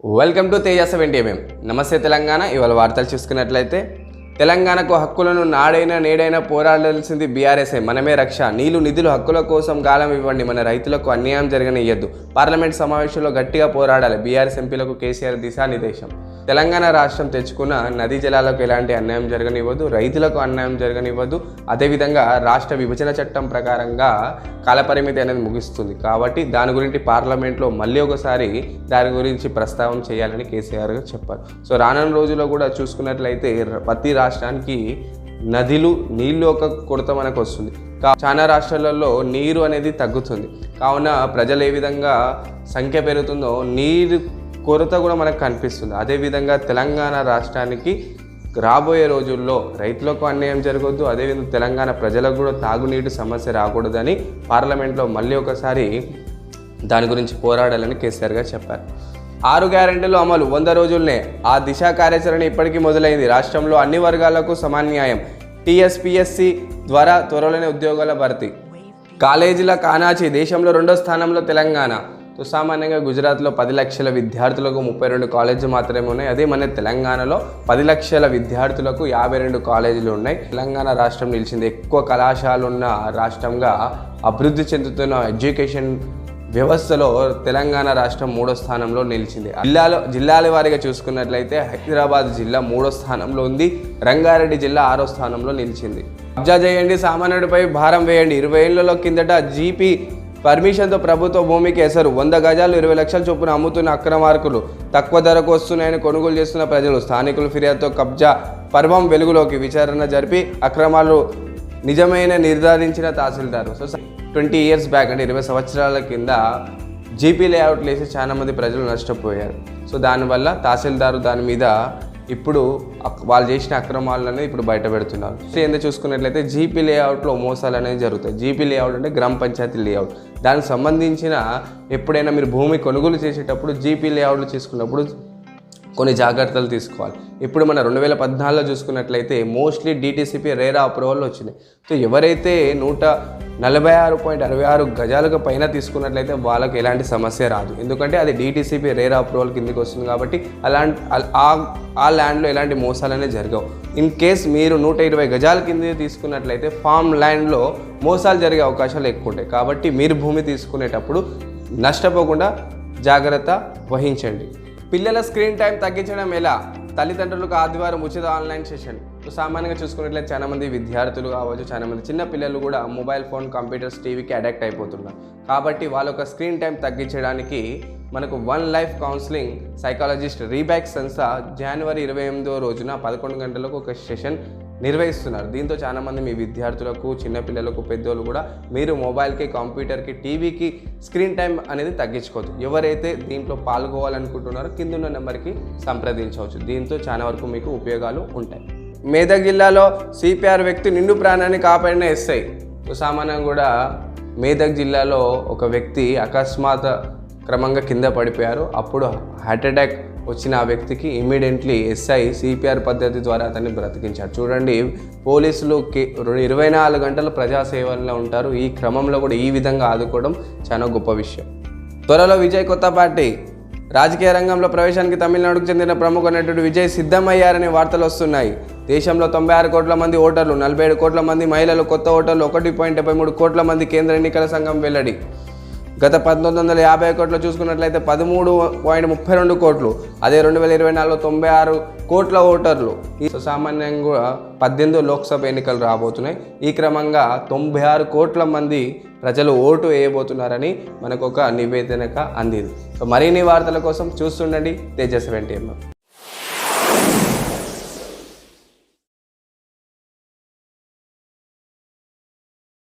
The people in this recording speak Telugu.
Welcome to Teja 70mm. నమస్తే తెలంగాణ. ఇవాళ వార్తలు చూసుకున్నట్లయితే తెలంగాణకు హక్కులను నాడైనా నేడైనా పోరాడాల్సింది బీఆర్ఎస్ఏ. మనమే రక్ష. నీళ్లు నిధులు హక్కుల కోసం గాలం ఇవ్వండి. మన రైతులకు అన్యాయం జరగనియ్యద్దు. పార్లమెంట్ సమావేశంలో గట్టిగా పోరాడాలి. బీఆర్ఎస్ ఎంపీలకు కేసీఆర్ దిశానిర్దేశం. తెలంగాణ రాష్ట్రం తెచ్చుకున్న నదీ జలాలకు ఎలాంటి అన్యాయం జరగనివ్వదు, రైతులకు అన్యాయం జరగనివ్వదు. అదేవిధంగా రాష్ట్ర విభజన చట్టం ప్రకారంగా కాలపరిమితి అనేది ముగుస్తుంది కాబట్టి దాని గురించి పార్లమెంట్లో మళ్ళీ ఒకసారి దాని గురించి ప్రస్తావన చేయాలని కేసీఆర్ గారు చెప్పారు. సో రానున్న రోజుల్లో కూడా చూసుకున్నట్లయితే ప్రతి రాష్ట్రానికి నదులు నీళ్ళు ఒక కొరత మనకు వస్తుంది. చాలా రాష్ట్రాలలో నీరు అనేది తగ్గుతుంది. కావున ప్రజలు ఏ విధంగా సంఖ్య పెరుగుతుందో నీరు కొరత కూడా మనకు కనిపిస్తుంది. అదేవిధంగా తెలంగాణ రాష్ట్రానికి రాబోయే రోజుల్లో రైతులకు అన్యాయం జరగొద్దు, అదేవిధంగా తెలంగాణ ప్రజలకు కూడా తాగునీటి సమస్య రాకూడదని పార్లమెంట్లో మళ్ళీ ఒకసారి దాని గురించి పోరాడాలని కేసీఆర్ గారు చెప్పారు. 6 గ్యారెంటీలు అమలు 100 రోజుల్నే. ఆ దిశ కార్యాచరణ ఇప్పటికీ మొదలైంది. రాష్ట్రంలో అన్ని వర్గాలకు సమన్యాయం. టీఎస్పీఎస్సీ ద్వారా త్వరలోనే ఉద్యోగాల భర్తీ. కాలేజీల కానాచి. దేశంలో 2వ స్థానంలో తెలంగాణ. సామాన్యంగా గుజరాత్లో 10 లక్షల విద్యార్థులకు 32 కాలేజీలు మాత్రమే ఉన్నాయి. అదే మన తెలంగాణలో 10 లక్షల విద్యార్థులకు 52 కాలేజీలు ఉన్నాయి. తెలంగాణ రాష్ట్రం నిలిచింది ఎక్కువ కళాశాలలు ఉన్న రాష్ట్రంగా. అభివృద్ధి చెందుతున్న ఎడ్యుకేషన్ వ్యవస్థలో తెలంగాణ రాష్ట్రం 3వ స్థానంలో నిలిచింది. జిల్లాల వారీగా చూసుకున్నట్లయితే హైదరాబాద్ జిల్లా 3వ స్థానంలో ఉంది. రంగారెడ్డి జిల్లా 6వ స్థానంలో నిలిచింది. కబ్జా చేయండి, సామాన్యుడిపై భారం వేయండి. 20 ఏళ్లలో కిందట జీపీ పర్మిషన్తో ప్రభుత్వ భూమికి ఎసరు. 100 గజాలు 20 లక్షల చొప్పున అమ్ముతున్న అక్రమార్కులు. తక్కువ ధరకు వస్తున్నాయని కొనుగోలు చేస్తున్న ప్రజలు. స్థానికులు ఫిర్యాదుతో కబ్జా పర్వం వెలుగులోకి. విచారణ జరిపి అక్రమాలు నిజమైన నిర్ధారించిన తహసీల్దారు. సో 20 ఇయర్స్ బ్యాక్ అంటే 20 సంవత్సరాల కింద జీపీ లేఅవుట్లు వేసి చాలామంది ప్రజలు నష్టపోయారు. సో దానివల్ల తహసీల్దారు దాని మీద ఇప్పుడు వాళ్ళు చేసిన అక్రమాలను ఇప్పుడు బయట పెడుతున్నారు. సో ఏందో చూసుకున్నట్లయితే జీపీ లేఅవుట్లో మోసాలు అనేది జరుగుతాయి. జీపీ లేఅవుట్ అంటే గ్రామ పంచాయతీ లేఅవుట్. దానికి సంబంధించిన ఎప్పుడైనా మీరు భూమి కొనుగోలు చేసేటప్పుడు జీపీ లేఅవుట్లు తీసుకున్నప్పుడు కొన్ని జాగ్రత్తలు తీసుకోవాలి. ఇప్పుడు మన 2014లో చూసుకున్నట్లయితే మోస్ట్లీ డీటీసీపీ రేరా అప్రూవల్ వచ్చినాయి. సో ఎవరైతే 146.66 గజాలకు పైన తీసుకున్నట్లయితే వాళ్ళకి ఎలాంటి సమస్య రాదు. ఎందుకంటే అది డీటీసీపీ రేరా అప్రూవల్ కిందకి వస్తుంది కాబట్టి ఆ ల్యాండ్లో ఎలాంటి మోసాలనే జరగవు. ఇన్ కేస్ మీరు 120 గజాల కింద తీసుకున్నట్లయితే ఫామ్ ల్యాండ్లో మోసాలు జరిగే అవకాశాలు ఎక్కువ ఉంటాయి. కాబట్టి మీరు భూమి తీసుకునేటప్పుడు నష్టపోకుండా జాగ్రత్త వహించండి. పిల్లల స్క్రీన్ టైం తగ్గించడం ఎలా? తల్లిదండ్రులకు ఆదివారం ఉచిత ఆన్లైన్ సెషన్. సామాన్యంగా చూసుకున్నట్లయితే చాలామంది విద్యార్థులు కావచ్చు, చాలామంది చిన్న పిల్లలు కూడా మొబైల్ ఫోన్, కంప్యూటర్స్, టీవీకి అడాక్ట్ అయిపోతున్నారు. కాబట్టి వాళ్ళ యొక్క స్క్రీన్ టైం తగ్గించడానికి మనకు వన్ లైఫ్ కౌన్సిలింగ్ సైకాలజిస్ట్ రీబ్యాక్ సంస్థ జనవరి 28వ రోజున 11 గంటలకు ఒక సెషన్ నిర్వహిస్తున్నారు. దీంతో చాలామంది మీ విద్యార్థులకు, చిన్నపిల్లలకు, పెద్దోళ్ళు కూడా మీరు మొబైల్కి, కంప్యూటర్కి, టీవీకి స్క్రీన్ టైం అనేది తగ్గించుకోవచ్చు. ఎవరైతే దీంట్లో పాల్గొవాలనుకుంటున్నారో కిందున్న నెంబర్కి సంప్రదించవచ్చు. దీంతో చాలా వరకు మీకు ఉపయోగాలు ఉంటాయి. మేదక్ జిల్లాలో సిపిఆర్ వ్యక్తి నిండు ప్రాణాన్ని కాపాడిన ఎస్ఐ. సామాన్యంగా కూడా మేదక్ జిల్లాలో ఒక వ్యక్తి అకస్మాత్ క్రమంగా కింద పడిపోయారు. అప్పుడు హార్ట్ అటాక్ వచ్చిన ఆ వ్యక్తికి ఇమ్మీడియట్లీ ఎస్ఐ సిపిఆర్ పద్ధతి ద్వారా అతన్ని బ్రతికించారు. చూడండి, పోలీసులు 24 గంటలు ప్రజాసేవలో ఉంటారు. ఈ క్రమంలో కూడా ఈ విధంగా ఆదుకోవడం చాలా గొప్ప విషయం. త్వరలో విజయ్ కొత్త పార్టీ. రాజకీయ రంగంలో ప్రవేశానికి తమిళనాడుకు చెందిన ప్రముఖ నటుడు విజయ్ సిద్ధమయ్యారనే వార్తలు వస్తున్నాయి. దేశంలో 96 కోట్ల మంది ఓటర్లు, 47 కోట్ల మంది మహిళలు, కొత్త ఓటర్లు 1.73 కోట్ల మంది కేంద్ర ఎన్నికల సంఘం వెల్లడి. గత 1950 కోట్లు చూసుకున్నట్లయితే 13.32 కోట్లు. అదే 2024లో 96 కోట్ల ఓటర్లు. ఈ సామాన్యంగా 18 లోక్సభ ఎన్నికలు రాబోతున్నాయి. ఈ క్రమంగా 96 కోట్ల మంది ప్రజలు ఓటు వేయబోతున్నారని మనకు ఒక నివేదిక అందింది. సో మరిన్ని వార్తల కోసం చూస్తుండండి తేజ 70mm.